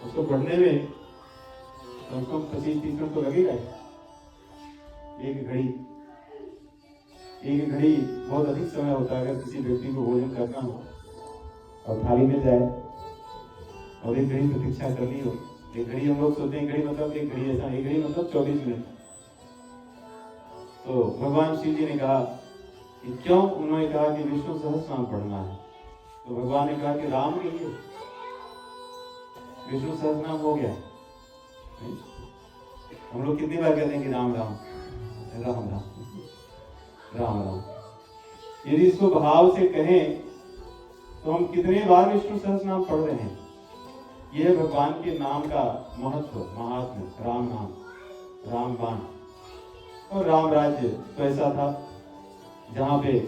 उसको पढ़ने में कम से कम 25-30 मिनट तो लगेगा। एक घड़ी बहुत अधिक समय होता है। अगर किसी व्यक्ति को भोजन करना हो और थाली में जाए और एक घड़ी प्रतीक्षा करनी हो, एक घड़ी हम लोग सोचते हैं घड़ी मतलब एक घड़ी, ऐसा एक घड़ी मतलब 24 मिनट। तो भगवान शिव जी ने कहा कि क्यों, उन्होंने कहा कि विष्णु सहस्रनाम पढ़ना है। तो भगवान ने कहा कि राम के लिए विष्णु सहस्रनाम हो गया। हम लोग कितनी बार कहते हैं कि राम राम राम राम राम राम। यदि इसको भाव से कहें तो हम कितने बार विष्णु सहस्रनाम पढ़ रहे हैं। यह भगवान के नाम का महत्व, महात्म्य। राम नाम, राम बाण। और राम राज्य तो ऐसा था जहां पे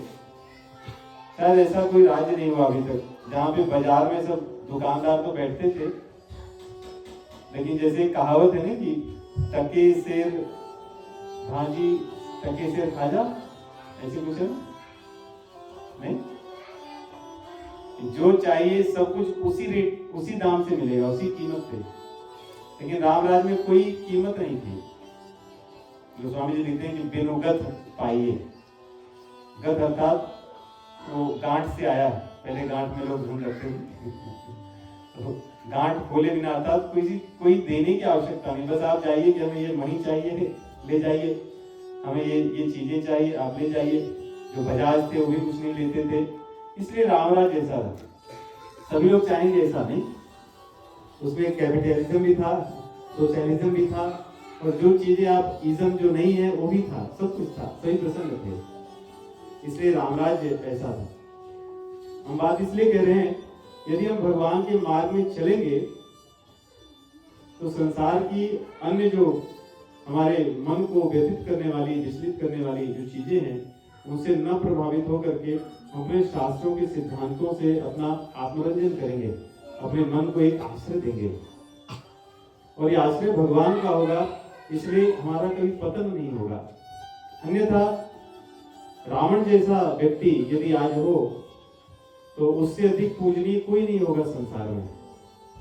शायद ऐसा कोई राज्य नहीं हुआ अभी तक, जहां पे बाजार में सब दुकानदार तो बैठते थे, लेकिन जैसे कहावत है ना कि टके शेर भाजी टके शेर खाजा, ऐसे कुछ है नहीं। जो चाहिए सब कुछ उसी रेट, उसी दाम से मिलेगा, उसी कीमत पे। लेकिन रामराज में कोई कीमत नहीं थी। जो स्वामी जी लिखते हैं कि बिनु गत पाइए। गत अर्थात वो गांठ से आया। पहले गांठ में लोग ढूंढ रखते थे, तो गांठ खोले बिना अर्थात कोई देने की आवश्यकता नहीं। बस आप जाइए कि हमें ये मणि चाहिए, ले जाइए, हमें ये चीजें चाहिए, आप ले जाइए। जो बजाज थे वो भी कुछ नहीं लेते थे। इसलिए रामराज जैसा था, सभी लोग चाहेंगे ऐसा नहीं। उसमें कैपिटलिज्म भी था, सोशलिज्म भी था, और जो चीजें आप इज्म जो नहीं है वो भी था, सब कुछ था, सभी प्रसन्न थे। इसलिए रामराज ऐसा था। हम बात इसलिए कह रहे हैं, यदि हम भगवान के मार्ग में चलेंगे तो संसार की अन्य जो हमारे मन को व्यथित करने वाली, विचलित करने वाली जो चीजें हैं, उनसे न प्रभावित होकर के अपने शास्त्रों के सिद्धांतों से अपना आत्मरंजन करेंगे, अपने मन को एक आश्रय देंगे। और ये आश्रय भगवान का होगा, इसलिए हमारा कभी पतन नहीं होगा। अन्यथा रावण जैसा व्यक्ति यदि आज हो तो उससे अधिक पूजनीय कोई नहीं होगा संसार में।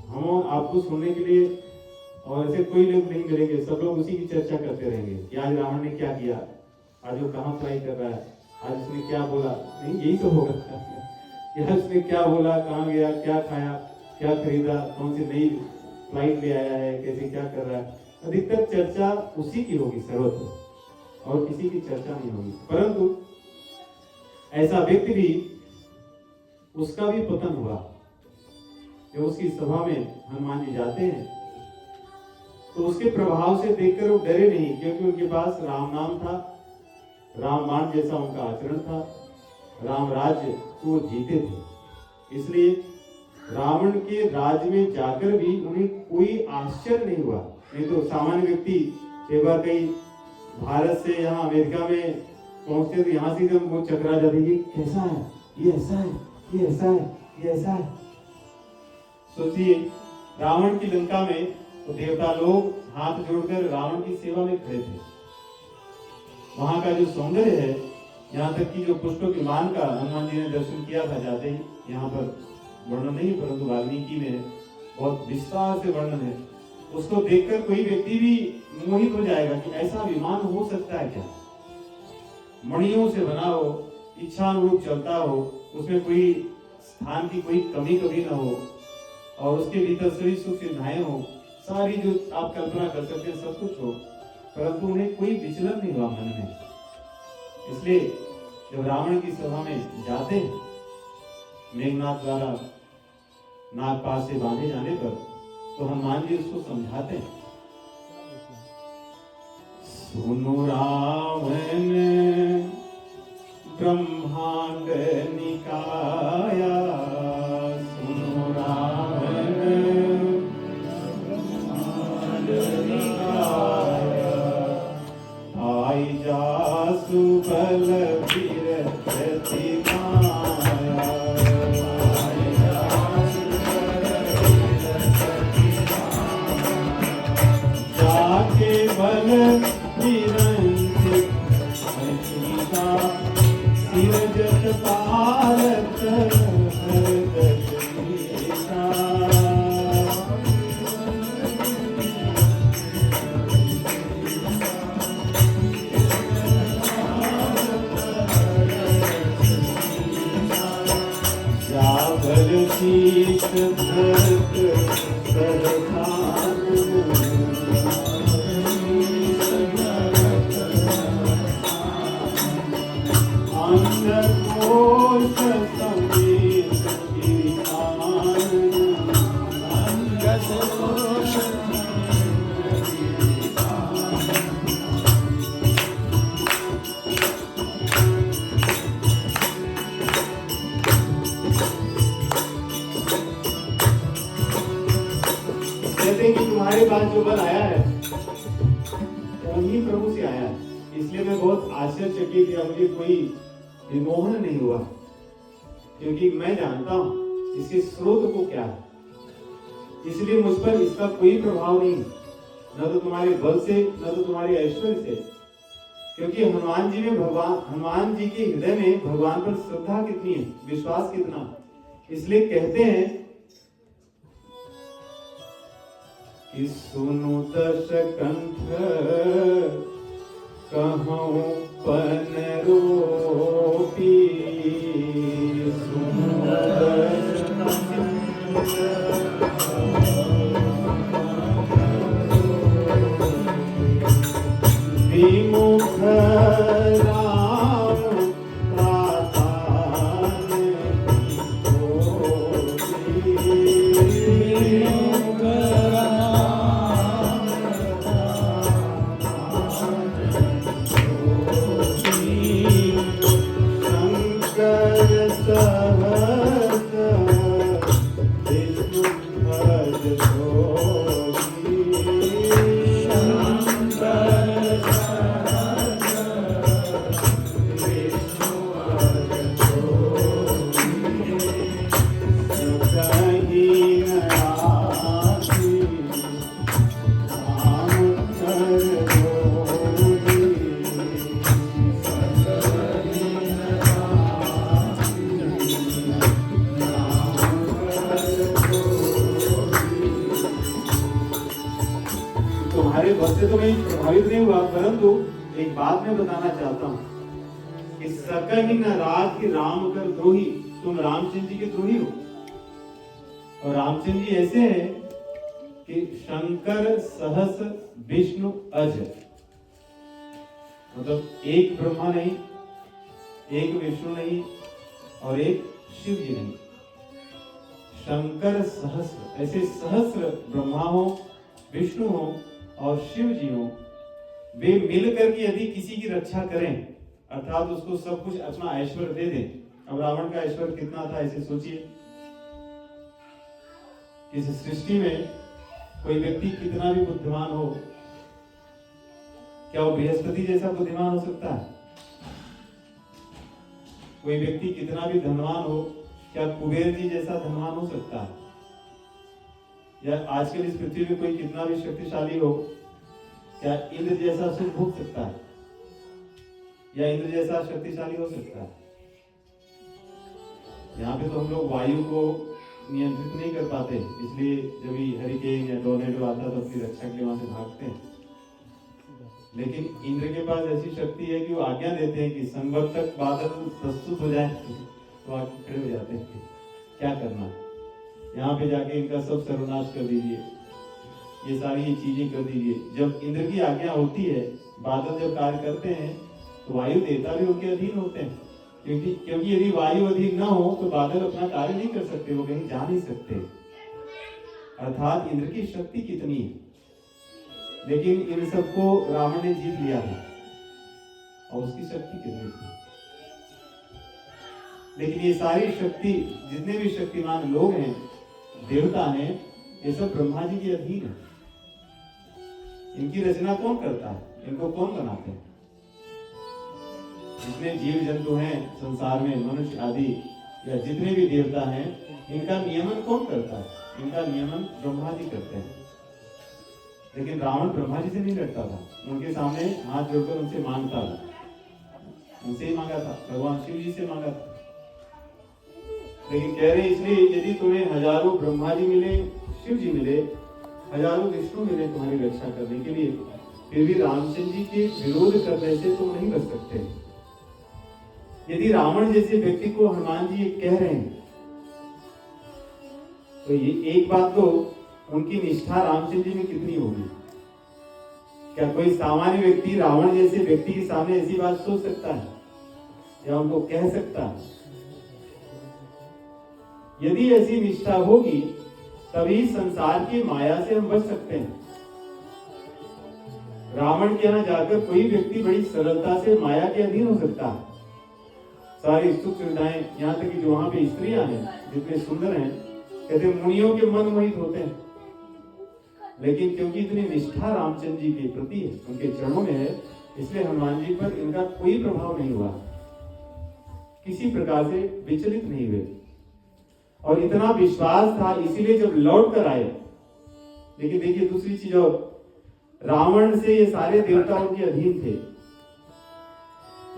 हम आपको सुनने के लिए और ऐसे कोई लोग नहीं मिलेंगे, सब लोग उसी की चर्चा करते रहेंगे कि आज रावण ने क्या किया, आज वो कहाँ फ्लाई कर रहा है, आज उसने क्या बोला। नहीं, यही तो होगा कि आज उसने क्या बोला, कहाँ गया, क्या खाया, क्या खरीदा, कौन सी नई फ्लाइट ले आया है, कैसे क्या कर रहा है। अधिकतर चर्चा उसी की होगी सर्वत्र, और किसी की चर्चा नहीं होगी। परंतु ऐसा व्यक्ति भी, उसका भी पतन हुआ। जब उसकी सभा में हनुमान जी जाते हैं तो उसके प्रभाव से देखकर वो डरे नहीं, क्योंकि उनके पास राम नाम था, राम बाण जैसा उनका आचरण था, राम राज्य वो जीते थे। इसलिए रावण के राज्य में जाकर भी उन्हें कोई आश्चर्य नहीं हुआ। नहीं तो सामान्य व्यक्ति एक बार कहीं भारत से यहाँ अमेरिका में पहुंचते तो यहाँ से एकदम वो चकरा जाते, ये कैसा है, ये ऐसा है, ये ऐसा है, ये ऐसा है। सोचिए, रावण की लंका में तो देवता लोग हाथ जोड़कर रावण की सेवा में खड़े थे। वहां का जो सौंदर्य है, यहाँ तक कि जो पुष्पों की मान का हनुमान जी ने दर्शन किया था जाते ही, यहाँ पर वर्णन नहीं परंतु वाल्मीकि में बहुत विस्तार से वर्णन है। उसको देखकर कोई व्यक्ति भी मोहित हो जाएगा कि ऐसा विमान हो सकता है क्या। मणियों से बना हो, इच्छा अनुरूप चलता हो, उसमें कोई स्थान की कोई कमी कभी न हो, और उसके भीतर सभी सुख सुविधाएं हो, सारी जो आप कल्पना कर सकते हैं सब कुछ हो, परंतु उन्हें कोई विचलन नहीं हुआ मन में। इसलिए जब रावण की सभा में जाते हैं, मेघनाथ द्वारा नागपाश से बांधे जाने पर, तो हनुमान जी उसको समझाते हैं, सुनो रावण ब्रह्मांड निकाया, सुनो रावण ब्रह्मांड निकाया, आई जासु बल विरति माया, आई जासु बल विरति माया, जाके बल विरंचित सीता सिरजत पालत कहते हैं कि तुम्हारे पास जो बल आया है वही प्रभु से आया है, इसलिए मैं बहुत आश्चर्यचकित या मुझे कोई विमोहन नहीं हुआ, क्योंकि मैं जानता हूं इसके स्रोत को क्या है। इसलिए मुझ पर इसका कोई प्रभाव नहीं, न तो तुम्हारे बल से न तो तुम्हारे ऐश्वर्य से, क्योंकि हनुमान जी के हृदय में भगवान पर श्रद्धा कितनी है, विश्वास कितना। इसलिए कहते हैं कि सुनु दशकंठ कहूं पनरोपी, सुनु विमुख राम प्रातान तुम्हारे बस से तो मैं प्रभावित नहीं हुआ, परंतु एक बात मैं बताना चाहता हूँ कि सकहि न राज की राम कर द्रोही, तुम रामचंद्र जी के द्रोही हो। और रामचंद्र जी ऐसे हैं कि शंकर सहस विष्णु अज, मतलब एक ब्रह्मा नहीं, एक विष्णु नहीं और एक शिव जी नहीं, शंकर सहस्र, ऐसे सहस्र ब्रह्मा हो, विष्णु हो और शिव जी हो, वे मिलकर के यदि किसी की रक्षा करें, अर्थात उसको सब कुछ अपना ऐश्वर्य दे दें। अब रावण का ऐश्वर्य कितना था ऐसे सोचिए। इस सृष्टि में कोई व्यक्ति कितना भी बुद्धिमान हो, क्या वो बृहस्पति जैसा बुद्धिमान हो सकता है? कोई व्यक्ति कितना भी धनवान हो, क्या कुबेर जी जैसा धनवान हो सकता है? या आजकल इस पृथ्वी में कोई कितना भी शक्तिशाली हो, क्या इंद्र जैसा सुख भोग सकता है या इंद्र जैसा शक्तिशाली हो सकता है? यहाँ पे तो हम लोग वायु को नियंत्रित नहीं कर पाते, इसलिए जब भी हरिकेन या टोर्नेडो आता है तो अपनी रक्षा के लिए वहां से भागते हैं। लेकिन इंद्र के पास ऐसी शक्ति है कि वो आज्ञा देते हैं कि संवत तक बादल प्रस्तुत हो जाए तो आगे खड़े हो जाते हैं, क्या करना, यहाँ पे जाके इनका सब सर्वनाश कर दीजिए, ये सारी ये चीजें कर दीजिए। जब इंद्र की आज्ञा होती है, बादल जब कार्य करते हैं तो वायु देवता भी उनके अधीन होते हैं, क्योंकि यदि वायु अधीन ना हो तो बादल अपना कार्य नहीं कर सकते, वो कहीं जा नहीं सकते। अर्थात इंद्र की शक्ति कितनी है, लेकिन इन सबको रावण ने जीत लिया है और उसकी शक्ति कितनी थी। लेकिन ये सारी शक्ति, जितने भी शक्तिमान लोग हैं, देवता हैं, ये सब ब्रह्मा जी के अधीन है। इनकी रचना कौन करता है, इनको कौन बनाते हैं? जितने जीव जंतु हैं संसार में, मनुष्य आदि या जितने भी देवता हैं, इनका नियमन कौन करता है? इनका नियमन ब्रह्मा जी करते हैं। लेकिन रावण ब्रह्मा जी से नहीं लड़ता था, उनके सामने हाथ जोड़कर उनसे मांगता था, उनसे ही मांगा था, भगवान शिव जी से मांगा था। लेकिन कह रहे इसलिए यदि तुम्हें हजारों ब्रह्मा जी मिले, शिव जी मिले, हजारों विष्णु मिले तुम्हारी रक्षा करने के लिए, फिर भी रामचंद्र जी के विरोध करने से तुम नहीं बच सकते। यदि रावण जैसे व्यक्ति को हनुमान जी कह रहे हैं तो ये एक बात तो, उनकी निष्ठा रामचंद्र जी में कितनी होगी। क्या कोई सामान्य व्यक्ति रावण जैसे व्यक्ति के सामने ऐसी बात सोच सकता है या उनको कह सकता है? यदि ऐसी निष्ठा होगी तभी संसार की माया से हम बच सकते हैं। रावण के यहाँ जाकर कोई व्यक्ति बड़ी सरलता से माया के अधीन हो सकता है। सारी सुख सुविधाएं, यहाँ तक कि जो वहां पे स्त्रियां हैं जितने सुंदर हैं, कहते मुनियों के मन मोहित होते हैं। लेकिन क्योंकि इतनी निष्ठा रामचंद्र जी के प्रति है, उनके चरणों में है, इसलिए हनुमान जी पर इनका कोई प्रभाव नहीं हुआ, किसी प्रकार से विचलित नहीं हुए। और इतना विश्वास था, इसीलिए जब लौट कर आए। लेकिन देखिए दूसरी चीज और, रावण से ये सारे देवता उनके अधीन थे,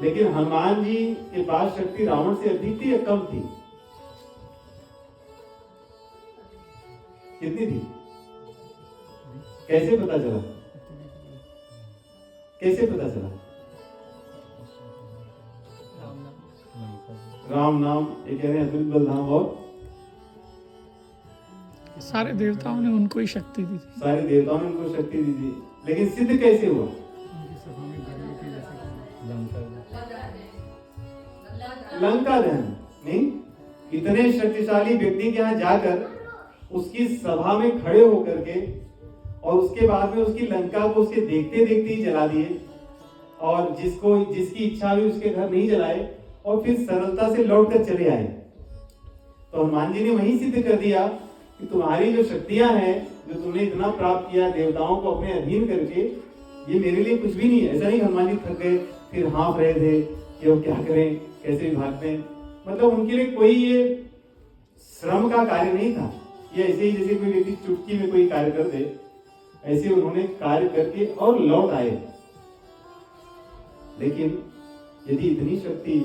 लेकिन हनुमान जी के पास शक्ति रावण से अधिक थी या कम थी? कितनी थी? कैसे पता चला? कैसे पता चला? राम नाम, ये कह रहे हैं अतुलित बलधाम, और सारे देवताओं ने उनको ही शक्ति दी थी। सारे देवताओं ने उनको शक्ति दी थी, लेकिन सिद्ध कैसे हुआ? लंका दहन नहीं, इतने शक्तिशाली व्यक्ति के यहाँ जाकर उसकी सभा में खड़े होकर के, और उसके बाद में उसकी लंका को उसके देखते देखते ही जला दिए, और जिसकी इच्छा हुई उसके घर नहीं जलाए, और फिर सरलता से लौटकर चले आए। तो हनुमान जी ने वही सिद्ध कर दिया कि तुम्हारी जो शक्तियां हैं, जो तुमने इतना प्राप्त किया देवताओं को अपने अधीन करके, ये मेरे लिए कुछ भी नहीं है। ऐसा नहीं हनुमान जी थक गए फिर हाँफ रहे थे कि वो क्या करें, कैसे भागते हैं, मतलब उनके लिए कोई ये श्रम का कार्य नहीं था। ये ऐसे ही जैसे कोई व्यक्ति चुटकी में कोई कार्य कर दे, ऐसे उन्होंने कार्य करके और लौट आए। लेकिन यदि इतनी शक्ति,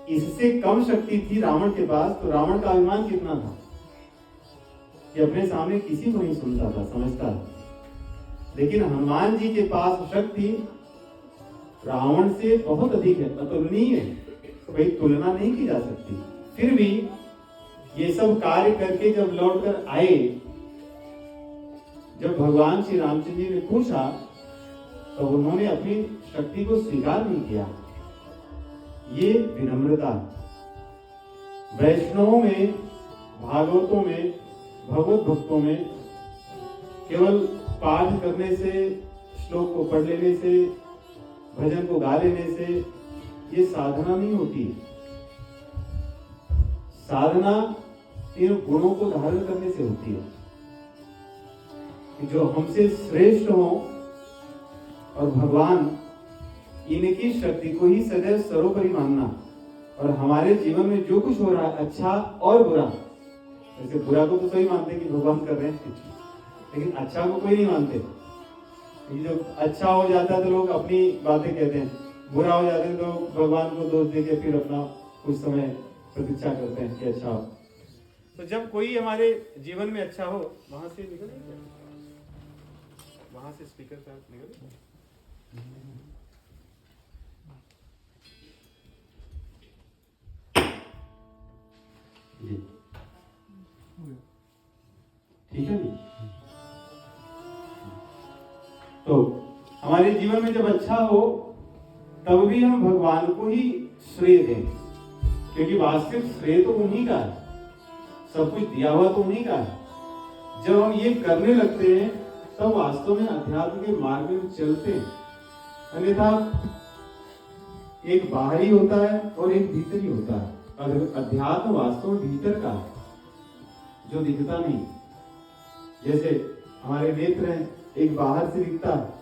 इससे कम शक्ति थी रावण के पास, तो रावण का अभिमान कितना था कि अपने सामने किसी को नहीं सुनता था, समझता था। लेकिन हनुमान जी के पास शक्ति रावण से बहुत अधिक है, अतुलनीय है, कोई तुलना नहीं की जा सकती। फिर भी ये सब कार्य करके जब लौटकर आए, जब भगवान श्री रामचंद्र जी ने पूछा तो उन्होंने अपनी शक्ति को स्वीकार नहीं किया। ये विनम्रता। वैष्णवों में, भागवतों में, भगवत भक्तों में केवल पाठ करने से, श्लोक को पढ़ लेने से, भजन को गा लेने से ये साधना नहीं होती। साधना इन गुणों को धारण करने से होती है कि जो हमसे श्रेष्ठ हो, और भगवान इनकी शक्ति को ही सदैव सर्वोपरि मानना, और हमारे जीवन में जो कुछ हो रहा है, अच्छा और बुरा, जैसे बुरा को तो सही मानते कि भगवान कर रहे हैं, लेकिन अच्छा को कोई नहीं मानते। जब अच्छा हो जाता है तो लोग अपनी बातें कहते हैं, बुरा हो जाता है तो भगवान को दोष देके फिर अपना कुछ समय प्रतीक्षा करते हैं कि अच्छा हो। तो जब कोई हमारे जीवन में अच्छा हो, वहां से निकल, वहां से स्पीकर साहब निकल, ठीक है। तो हमारे जीवन में जब अच्छा हो तब भी हम भगवान को ही श्रेय दें, क्योंकि वास्तविक श्रेय तो उन्हीं का है, सब कुछ दिया हुआ तो उन्हीं का है। जब हम ये करने लगते हैं तब वास्तव में अध्यात्म के मार्ग में चलते हैं। अन्यथा एक बाहरी होता है और एक भीतरी होता है। अध्यात्म वास्तव में भीतर का है, जो दिखता नहीं। जैसे हमारे नेत्र हैं, एक बाहर से दिखता है,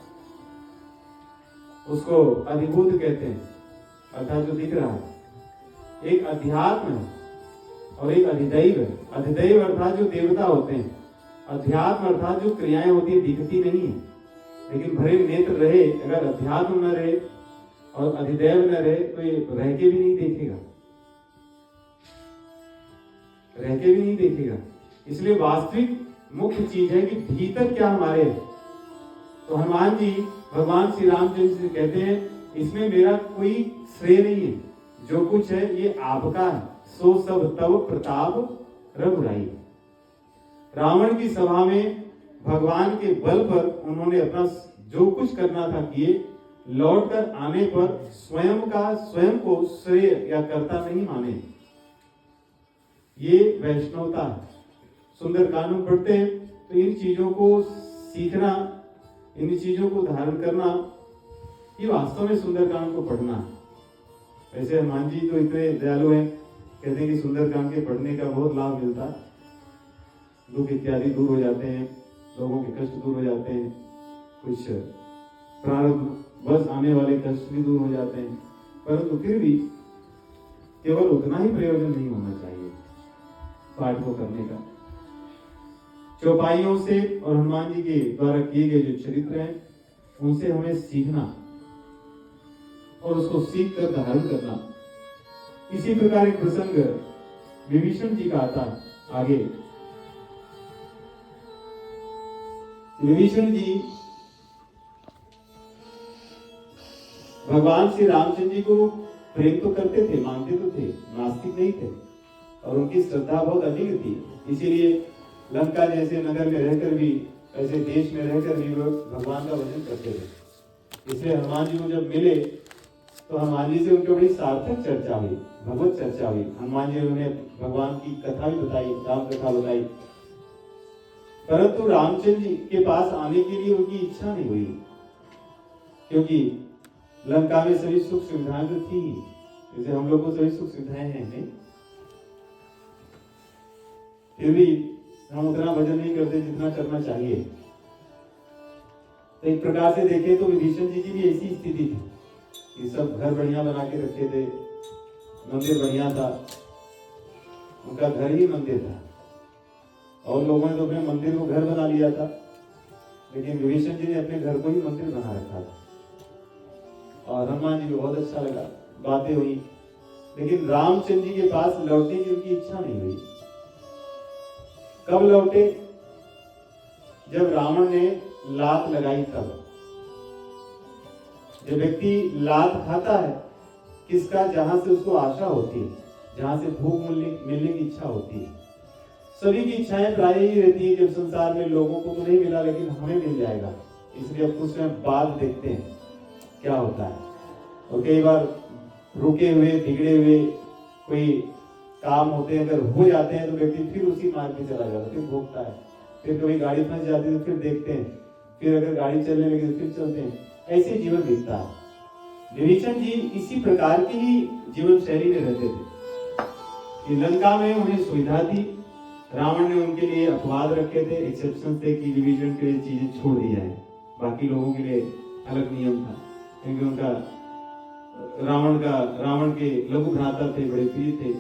उसको अधिभूत कहते हैं, अर्थात जो दिख रहा है। एक अध्यात्म है और एक अधिदैव है। अधिदैव अर्थात जो देवता होते हैं, अध्यात्म अर्थात जो क्रियाएं होती है दिखती नहीं है, लेकिन भरे नेत्र रहे, अगर अध्यात्म न रहे और अधिदैव न रहे तो ये रह के भी नहीं देखेगा, रह के भी नहीं देखेगा। इसलिए वास्तविक मुख्य चीज है कि भीतर क्या हमारे है। तो हनुमान जी भगवान श्री रामचंद्र जी कहते हैं, इसमें मेरा कोई श्रेय नहीं है, जो कुछ है ये आपका है, सो सब तब प्रताप रघुराई। रावण की सभा में भगवान के बल पर उन्होंने अपना जो कुछ करना था किए। लौटकर आने पर स्वयं को श्रेय या कर्ता नहीं माने। ये वैष्णवता है। सुंदरकांड में पढ़ते हैं तो इन चीजों को सीखना, इन चीजों को धारण करना, ये वास्तव में सुंदरकांड को पढ़ना। वैसे हनुमान जी तो इतने दयालु हैं, कहते हैं कि सुंदरकांड के पढ़ने का बहुत लाभ मिलता है, दुख इत्यादि दूर हो जाते हैं, लोगों के कष्ट दूर हो जाते हैं, कुछ प्रारब्ध बस आने वाले कष्ट भी दूर हो जाते हैं। परंतु फिर भी केवल उतना ही प्रयोजन नहीं होना चाहिए पाठ को करने का। चौपाइयों से और हनुमान जी के द्वारा किए गए जो चरित्र हैं उनसे हमें सीखना और उसको सीख कर धारण करना। इसी प्रकार एक प्रसंग विभीषण जी का आता है आगे। विभीषण जी भगवान श्री रामचंद्र जी को प्रेम तो करते थे, मानते तो थे, नास्तिक नहीं थे, और उनकी श्रद्धा बहुत अधिक थी। इसीलिए लंका जैसे नगर में रहकर भी, ऐसे देश में रहकर भी लोग भगवान का भजन करते थे। इसलिए हनुमान जी को जब मिले तो हनुमान जी से उनकी बड़ी सार्थक चर्चा हुई, भगवत चर्चा हुई। हनुमान जी ने उन्हें भगवान की कथा भी बताई, राम कथा बताई। परंतु रामचंद्र जी के पास आने के लिए उनकी इच्छा नहीं हुई, क्योंकि लंका में सभी सुख सुविधाएं तो थी, जैसे हम लोग को सभी सुख सुविधाएं हैं नहीं? फिर भी हम उतना भजन नहीं करते जितना करना चाहिए। तो एक प्रकार से देखें तो विभीषण जी की भी ऐसी स्थिति थी कि सब घर बढ़िया बना के रखे थे, मंदिर बढ़िया था, उनका घर ही मंदिर था, और लोगों ने तो अपने मंदिर को घर बना लिया था, लेकिन विभीषण जी ने अपने घर को ही मंदिर बना रखा था। और हनुमान जी को बहुत अच्छा लगा, बातें हुई, लेकिन रामचंद्र जी के पास लौटने की उनकी इच्छा नहीं हुई। कब लौटे? जब रावण ने लात लगाई तब। जब व्यक्ति लात खाता है किसका? जहां से उसको आशा होती है, जहां से भूख मिलने की इच्छा होती है। सभी की इच्छाएं प्राय ही रहती है, जब संसार में लोगों को तो नहीं मिला लेकिन हमें मिल जाएगा, इसलिए अब कुछ समय बाद देखते हैं क्या होता है। और कई बार रुके हुए, बिगड़े हुए कोई काम होते हैं, अगर हो जाते हैं तो व्यक्ति फिर उसी मार्ग पे चला जाता है, फिर भोगता है। फिर कभी गाड़ी फंस जाती है तो फिर देखते हैं, फिर अगर गाड़ी चलने लगी तो फिर चलते हैं, ऐसे जीवन बीतता है। विभीषण जी इसी प्रकार की ही जीवन शैली में रहते थे कि लंका में उन्हें सुविधा थी, रावण ने उनके लिए अपवाद रखे थे, एक्सेप्शन थे कि विभीषण के लिए चीजें छोड़ दी जाए, बाकी लोगों के लिए अलग नियम था, क्योंकि उनका रावण के लघु भ्राता थे, बड़े प्रिय थे।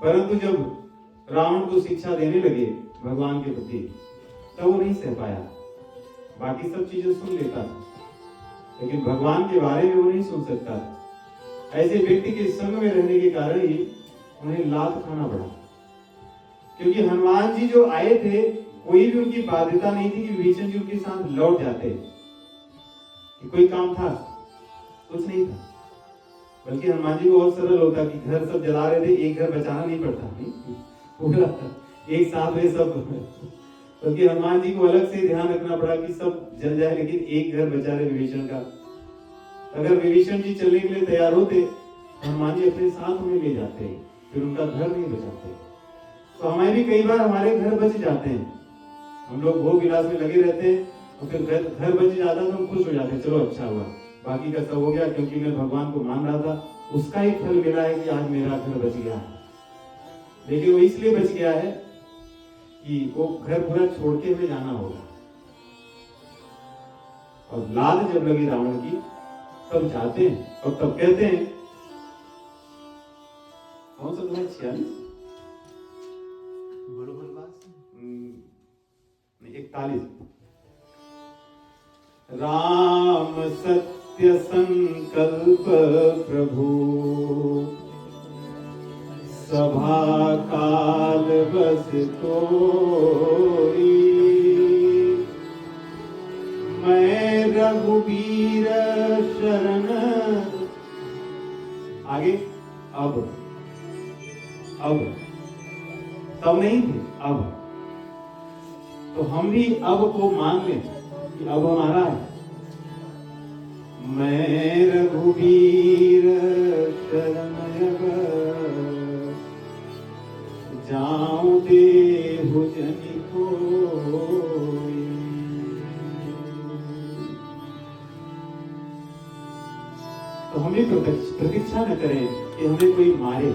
परंतु जब रावण को शिक्षा देने लगे भगवान के प्रति, तब वो नहीं सह पाया। बाकी सब चीजें सुन लेता था, लेकिन भगवान के बारे में वो नहीं सुन सकता था। ऐसे व्यक्ति के संग में रहने के कारण ही उन्हें लात खाना पड़ा, क्योंकि हनुमान जी जो आए थे, कोई भी उनकी बाध्यता नहीं थी कि विभीषण जी उनके साथ लौट जाते, कि कोई काम था, कुछ नहीं था। बल्कि हनुमान जी को बहुत सरल होता कि घर सब जला रहे थे, एक घर बचाना नहीं पड़ता, पूरा एक साथ वे सब। बल्कि हनुमान जी को अलग से ध्यान रखना पड़ा कि सब जल जाए लेकिन एक घर बचा रहे विभीषण का। अगर विभीषण जी चलने के लिए तैयार होते, हनुमान जी अपने साथ उन्हें ले जाते, फिर उनका घर नहीं बचाते। तो हमें भी कई बार हमारे घर बच जाते हैं, हम लोग भोग विलास में लगे रहते हैं, और फिर घर बच जाता तो हम खुश हो जाते, चलो अच्छा हुआ, बाकी का सब हो गया, क्योंकि मैं भगवान को मान रहा था, उसका ही फल मिला है कि आज मेरा घर बच गया है। लेकिन वो इसलिए बच गया है कि वो घर पूरा छोड़ के हमें जाना होगा। और लात जब लगी रावण की, तब जाते हैं और तब कहते हैं, कौन सा तुम्हारा 46 41, राम सत्य संकल्प प्रभु, सभा काल बस तोरी, मैं रघुबीर शरण। आगे अब तब नहीं थे, अब। तो हम भी अब को मान लें कि अब हमारा है। मैं रघुवीर शरण अब जाऊं देहु जनि कोई। तो हम भी प्रतीक्षा न करें कि हमें कोई मारे।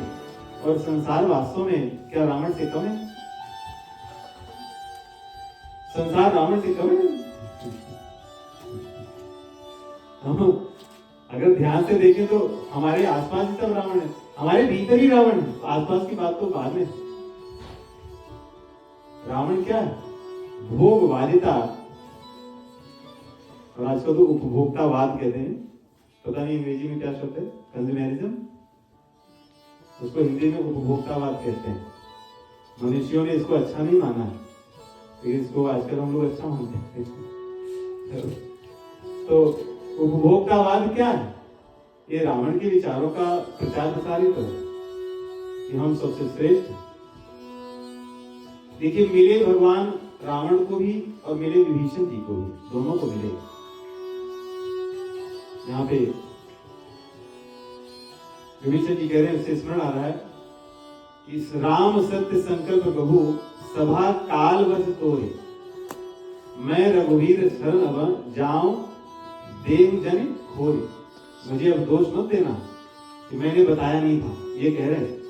और संसार वास्तव में क्या रावण से कम है? संसार रावण से कम है? हम अगर ध्यान से देखें तो हमारे आसपास ही सब रावण है, हमारे भीतर ही रावण है। आसपास की बात तो बाद में। रावण क्या है? भोगवादिता, और आजकल तो उपभोक्तावाद कहते हैं। पता नहीं अंग्रेजी में क्या शब्द है, कंज्यूमरिज्म, उसको हिंदी में उपभोक्तावाद कहते हैं। मनुष्यों ने इसको अच्छा नहीं माना, लेकिन इसको आजकल हम लोग अच्छा मानते हैं। तो उपभोक्तावाद क्या है? ये रावण के विचारों का प्रचार प्रसार ही तो है कि हम सबसे श्रेष्ठ। देखिए, मिले भगवान रावण को भी और मिले विभीषण जी को भी, दोनों को मिले। यहाँ पे विभीषण जी कह रहे हैं, उससे स्मरण आ रहा है कि इस राम सत्य संकल्प बहु सभा काल वश तोरे, मैं रघुवीर शरण अब जाऊं देव जन खोरे। मुझे अब दोष मत देना कि मैंने बताया नहीं था, ये कह रहे हैं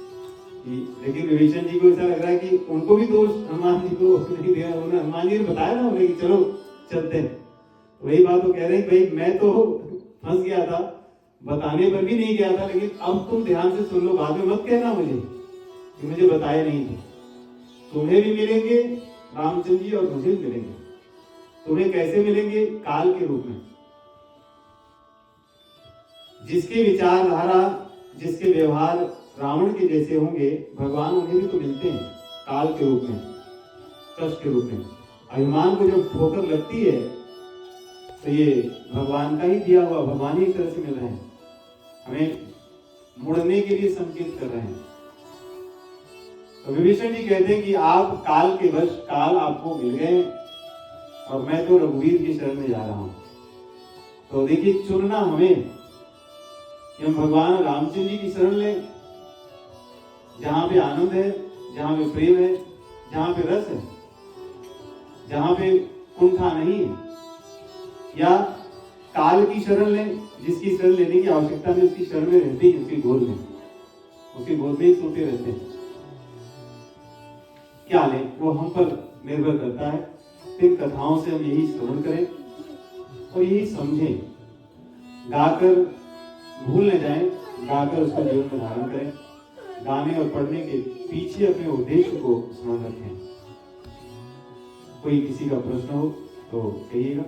कि। लेकिन विभीषण जी को ऐसा लग रहा है कि उनको भी दोष हनुमान जी को नहीं दिया। उन्होंने हनुमान जी ने बताया ना उन्हें कि चलो चलते हैं। तो वही बात वो कह रहे हैं, भाई मैं तो फंस गया था, बताने पर भी नहीं गया था, लेकिन अब तुम ध्यान से सुन लो, बाद में मत कहना मुझे कि मुझे बताया नहीं था। तुम्हें भी मिलेंगे रामचंद्र जी और मुझे भी मिलेंगे। तुम्हें कैसे मिलेंगे? काल के रूप में। जिसके विचारधारा, जिसके व्यवहार रावण के जैसे होंगे, भगवान उन्हें भी तो मिलते हैं काल के रूप में, कष्ट के रूप में। अभिमान को जब ठोकर लगती है तो ये भगवान का ही दिया हुआ, भगवान ही एक तरह से मिल रहे हैं, हमें मुड़ने के लिए संकेत कर रहे हैं। तो विभीषण जी कहते हैं कि आप काल के वश, काल आपको मिल गए और मैं तो रघुवीर की शरण में जा रहा हूं। तो देखिए, चुनना हमें कि हम भगवान रामचंद्र जी की शरण लें, जहां पे आनंद है, जहां पे प्रेम है, जहां पे रस है, जहां पे कुंठा नहीं है, या काल की शरण लें, जिसकी शरण लेने की आवश्यकता नहीं, उसकी शरण में रहते ही, उसकी गोद में, उसकी गोद में ही सोते रहते हैं। क्या लें, वो हम पर निर्भर करता है। फिर कथाओं से हम यही श्रवण करें और यही समझें, गाकर भूल न जाएं, गाकर उसको जीवन में धारण करें। गाने और पढ़ने के पीछे अपने उद्देश्य को स्मरण रखें। कोई किसी का प्रश्न हो तो कहिएगा।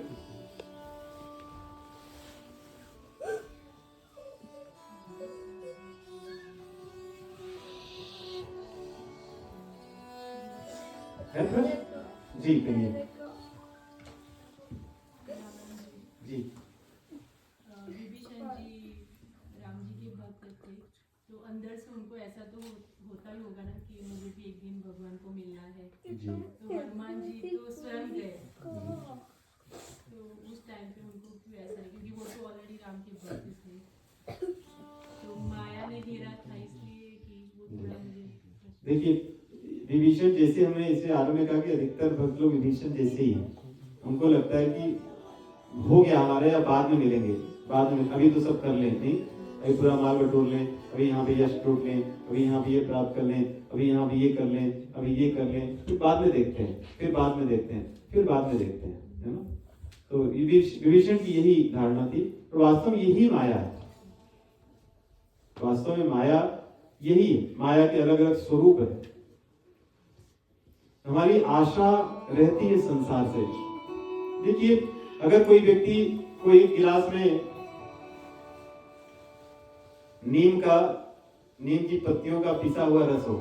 जी कहिए। जी, विभीषण जी राम जी के भक्त थे, तो अंदर से उनको ऐसा तो होता ही होगा ना कि मुझे भी एक दिन भगवान को मिलना है। जी। तो हनुमान जी तो स्वयं गए, तो उस टाइम पे उनको क्यों ऐसा है? क्योंकि वो तो ऑलरेडी राम के भक्त थे, तो माया ने घेरा था, इसलिए कि वो थोड़ा मुझे। देखिए, विभीषण जैसे, हमने इसे आरंभ में कहा कि अधिकतर भक्त लोग विभीषण जैसे ही हैं। उनको लगता है कि हो गया हमारे, या बाद में मिलेंगे, बाद में, अभी तो सब कर लें, नहीं, अभी पूरा माल बटोर लें, अभी यहाँ पे यश लूट लें, अभी यहाँ पे ये प्राप्त कर लें, अभी यहाँ पे ये कर लें, अभी ये कर लें, फिर बाद में देखते हैं, फिर बाद में देखते हैं, फिर बाद में देखते हैं, है ना। तो विभीषण की यही धारणा थी। और वास्तव में यही माया है। वास्तव में माया यही है। माया के अलग अलग स्वरूप है। हमारी आशा रहती है संसार से। देखिए, अगर कोई व्यक्ति को एक गिलास में नीम की पत्तियों का पिसा हुआ रस हो,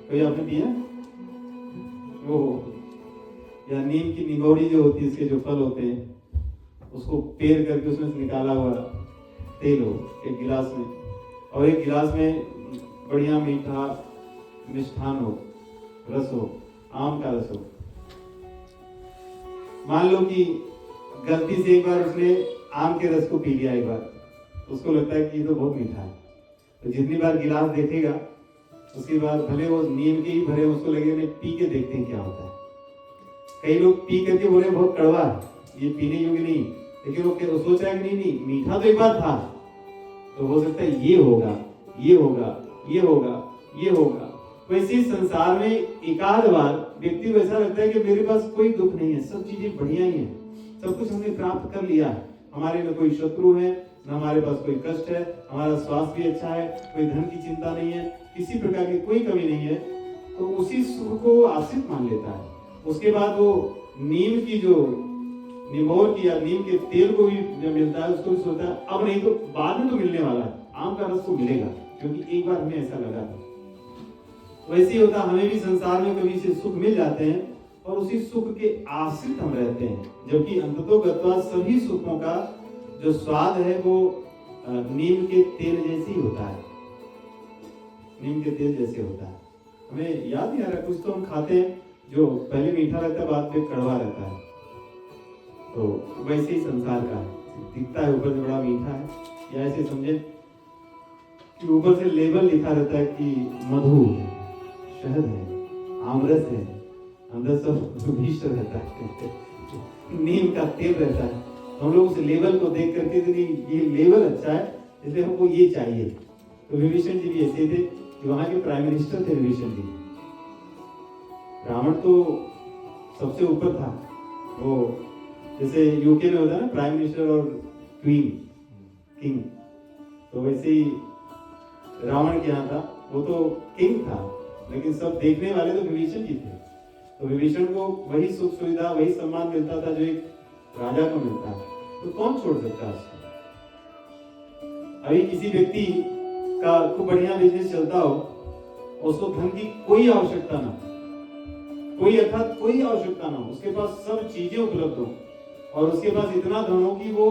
कोई आपने पिया वो, या नीम की निगौड़ी जो होती है, इसके जो फल होते हैं, उसको पेर करके उसमें से निकाला हुआ तेल हो एक गिलास में, और एक गिलास में बढ़िया मीठा मिष्ठान हो, रस हो, आम का रस हो। मान लो कि गलती से एक बार उसने आम के रस को पी लिया, एक बार उसको लगता है कि ये तो बहुत मीठा है, तो जितनी बार गिलास देखेगा उसके बाद भले वो नीम के ही भरे, उसको लगे नहीं, पी के देखते हैं क्या होता है। कई लोग पी करके बोले बहुत कड़वा है, ये पीने योग्य नहीं, लेकिन वो सोच रहा है कि नहीं मीठा तो एक बार था, तो हो सकता है ये होगा, ये होगा, ये होगा, ये होगा। वैसे ही संसार में एकाध बार व्यक्ति को ऐसा लगता है कि मेरे पास कोई दुख नहीं है, सब चीजें बढ़िया ही हैं, सब कुछ हमने प्राप्त कर लिया है, हमारे में कोई शत्रु है, न हमारे पास कोई कष्ट है, हमारा स्वास्थ्य भी अच्छा है, कोई धन की चिंता नहीं है, किसी प्रकार की कोई कमी नहीं है, तो उसी सुख को आश्रित मान लेता है। उसके बाद वो नीम की जो निमोर की या नीम के तेल को भी जब मिलता है उसको भी सोचता है अब नहीं तो बाद में तो मिलने वाला है, आम का रस तो मिलेगा, क्योंकि एक बार हमें ऐसा लगा था। वैसे ही होता, हमें भी संसार में कभी से सुख मिल जाते हैं और उसी सुख के आश्रित हम रहते हैं, जबकि अंततोगत्वा सभी सुखों का जो स्वाद है वो नीम के तेल जैसे ही होता है, नीम के तेल जैसे होता है। हमें याद नहीं आ रहा, कुछ तो हम खाते हैं जो पहले मीठा रहता है बाद में कड़वा रहता है, तो वैसे ही संसार का है, दिखता है ऊपर से बड़ा मीठा है, या ऐसे समझे कि ऊपर से लेबल लिखा रहता है कि मधु है, शहद है, आमरस है, अंदर सब विष रहता है, नीम का तेल रहता है। हम लोग उस लेवल को देख करके ये लेवल अच्छा है इसलिए हमको ये चाहिए। तो विभीषण जी भी ऐसे थे कि वहां के प्राइम मिनिस्टर थे विभीषण जी। रावण तो सबसे ऊपर था, वो जैसे यूके में होता है ना प्राइम मिनिस्टर और क्वीन किंग, तो वैसे ही रावण के यहाँ था, वो तो किंग था, लेकिन सब देखने वाले तो विभीषण जी थे। तो विभीषण को वही सुख सुविधा वही सम्मान मिलता था जो एक राजा को मिलता है, तो कौन छोड़ सकता है उसको। अभी किसी व्यक्ति का खूब बढ़िया बिजनेस चलता हो, उसको धन की कोई आवश्यकता ना, कोई अर्थात कोई आवश्यकता ना हो, उसके पास सब चीजें उपलब्ध हो और उसके पास इतना धन हो कि वो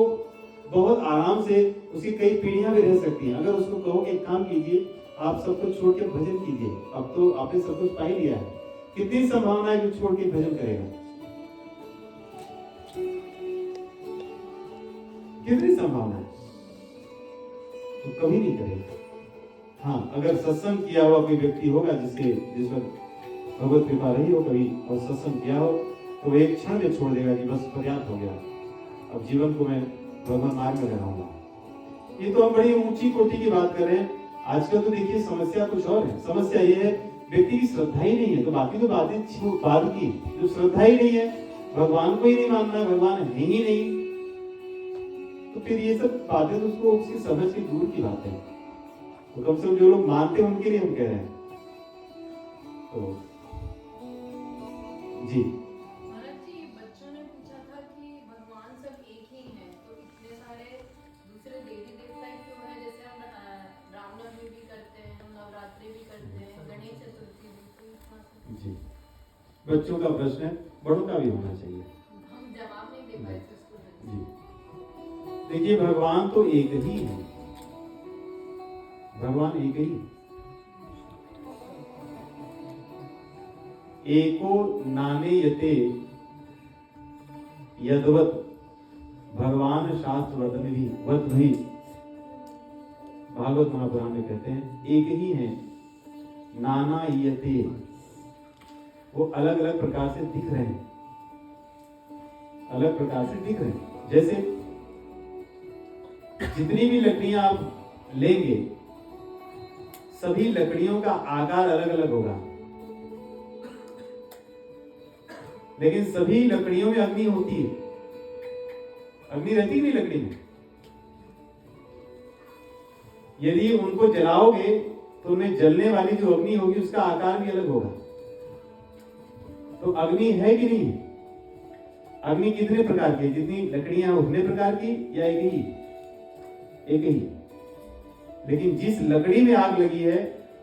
बहुत आराम से उसकी कई पीढ़ियां भी रह सकती हैं। अगर उसको कहो कि एक काम कीजिए, आप सब कुछ छोड़ के भजन कीजिए, अब तो आपने सब कुछ पा ही लिया है, कितनी संभावना है कि छोड़ के भजन करेगा, कितनी संभावना है, तो कभी नहीं करेगा। हाँ, अगर सत्संग किया हुआ कोई व्यक्ति होगा जिस पर भगवत कृपा रही हो कभी और सत्संग किया हो, तो वो एक क्षण में छोड़ देगा कि बस पर्याप्त हो गया, अब जीवन को मैं भगवान मार्ग में लगाऊंगा। ये तो हम बड़ी ऊंची कोटि की बात कर रहे हैं। आजकल तो देखिए समस्या कुछ और है। समस्या ये है व्यक्ति की श्रद्धा ही नहीं है, तो बाकी तो बातें बाद की, जो श्रद्धा ही नहीं है, भगवान को ही नहीं मानना, भगवान है ही नहीं, तो फिर ये सब बातें तो उसको उसकी समझ के दूर की बात है। तो कम से कम जो लोग मानते हैं उनके लिए हम कह रहे हैं। तो जी महाराज जी, बच्चों ने पूछा था कि भगवान सब एक ही हैं, तो इतने सारे दूसरे देवी देवता क्यों हैं? जैसे हम रामनवमी भी करते हैं, हम नवरात्रि भी करते हैं, गणेश चतुर्थी भी, जी, बच्चों का प्रश्न है, बड़ों का भी होना चाहिए। हम जवाब नहीं दे पाए थे उसको। जी देखिए, भगवान तो एक ही है, भगवान एक ही, एको नानेयते यद्वत् भगवान शास्त्र वदन भी वत भी, भागवत महापुराण में कहते हैं एक ही है, नाना यते, वो अलग अलग प्रकार से दिख रहे हैं, अलग प्रकार से दिख रहे हैं। जैसे जितनी भी लकड़ियां आप लेंगे, सभी लकड़ियों का आकार अलग अलग होगा, लेकिन सभी लकड़ियों में अग्नि होती है। अग्नि रहती नहीं लकड़ी में, यदि उनको जलाओगे तो उनमें जलने वाली जो अग्नि होगी उसका आकार भी अलग होगा। तो अग्नि है कि नहीं? अग्नि कितने प्रकार की? जितनी लकड़ियां उतने प्रकार की या एक ही? एक ही। लेकिन जिस लकड़ी में आग लगी है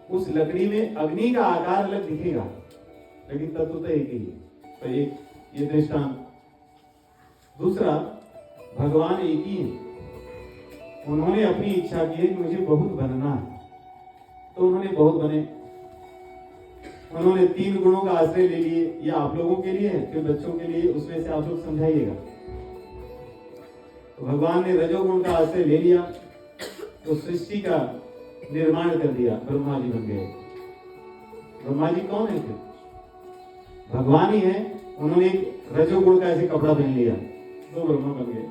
उस लकड़ी में अग्नि का आकार अलग दिखेगा, लेकिन तत्व तो एक ही है। तो एक ये दृष्टांत। दूसरा, भगवान एक ही है। उन्होंने अपनी इच्छा की है कि मुझे बहुत बनना है, तो उन्होंने बहुत बने। उन्होंने 3 गुणों का आश्रय ले लिए। ये आप लोगों के लिए है, फिर बच्चों के लिए, उसमें से आप लोग समझाइएगा। तो भगवान ने रजोगुण का आश्रय ले लिया, तो सृष्टि का निर्माण कर दिया, ब्रह्मा जी बन गए। ब्रह्मा जी कौन है फिर? भगवान ही है। उन्होंने एक रजोगुण का ऐसे कपड़ा पहन लिया तो ब्रह्मा बन गए।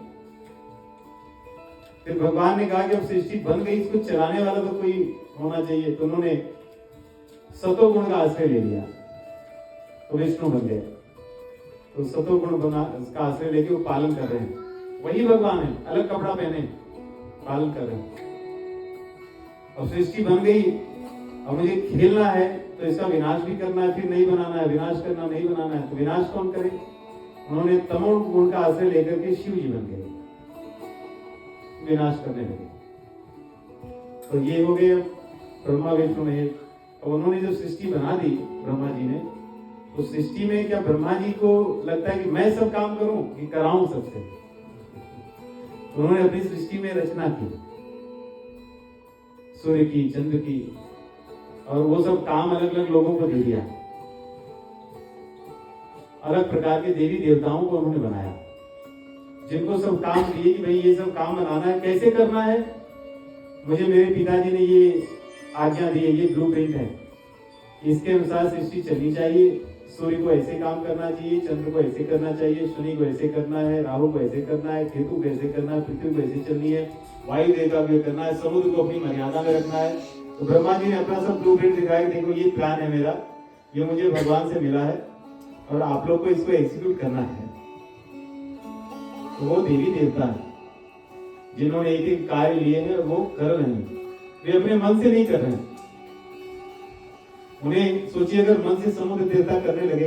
फिर भगवान ने कहा कि अब सृष्टि बन गई, इसको चलाने वाला तो कोई होना चाहिए, तो उन्होंने सतोगुण का आश्रय ले लिया तो विष्णु बन गए। तो सतोगुण बना का आश्रय लेके वो पालन कर रहे हैं। वही भगवान है, अलग कपड़ा पहने पालन कर रहे हैं। अब सृष्टि बन गई, अब मुझे खेलना है तो इसका विनाश भी करना है, फिर नहीं बनाना है, विनाश करना नहीं बनाना है, तो विनाश कौन करे? उन्होंने तमोगुण का आश्रय लेकर के शिव जी बन गए, विनाश करने लगे। तो ये हो गए ब्रह्मा विष्णु महेश। अब उन्होंने जो सृष्टि बना दी ब्रह्मा जी ने, तो सृष्टि में क्या ब्रह्मा जी को लगता है कि मैं सब काम करूं कि कराऊं सबसे? तो उन्होंने अपनी सृष्टि में रचना की, सूर्य की, चंद्र की, और वो सब काम अलग अलग लोगों को दे दिया। अलग प्रकार के देवी देवताओं को उन्होंने बनाया, जिनको सब काम दिए कि भाई ये सब काम बनाना है, कैसे करना है, मुझे मेरे पिताजी ने ये आज्ञा दी है, ये ब्लूप्रिंट है, इसके अनुसार सृष्टि चलनी चाहिए। सूर्य को ऐसे काम करना चाहिए, चंद्र को ऐसे करना चाहिए, शनि को ऐसे करना है, राहु को ऐसे करना है, केतु को ऐसे करना है, पृथ्वी को ऐसे चलनी है, वायु देवता को करना है, समुद्र को अपनी मर्यादा में रखना है। तो ब्रह्मा जी ने अपना सब ब्लूप्रिंट दिखाया कि देखो ये प्लान है मेरा, ये मुझे भगवान से मिला है और आप लोग को इसको एग्जीक्यूट करना है। तो वो देवी देवता है जिन्होंने एक एक कार्य लिए हैं, वो कर रहे हैं, वे अपने मन से नहीं कर रहे हैं। उन्हें सोचिए, अगर मन से समुद्र देवता करने लगे,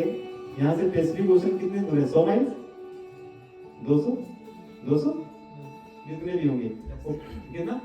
यहाँ से पैसिफिक ओशन कितने दूर है? 100 माइल, 200 200 जितने भी होंगे, कितना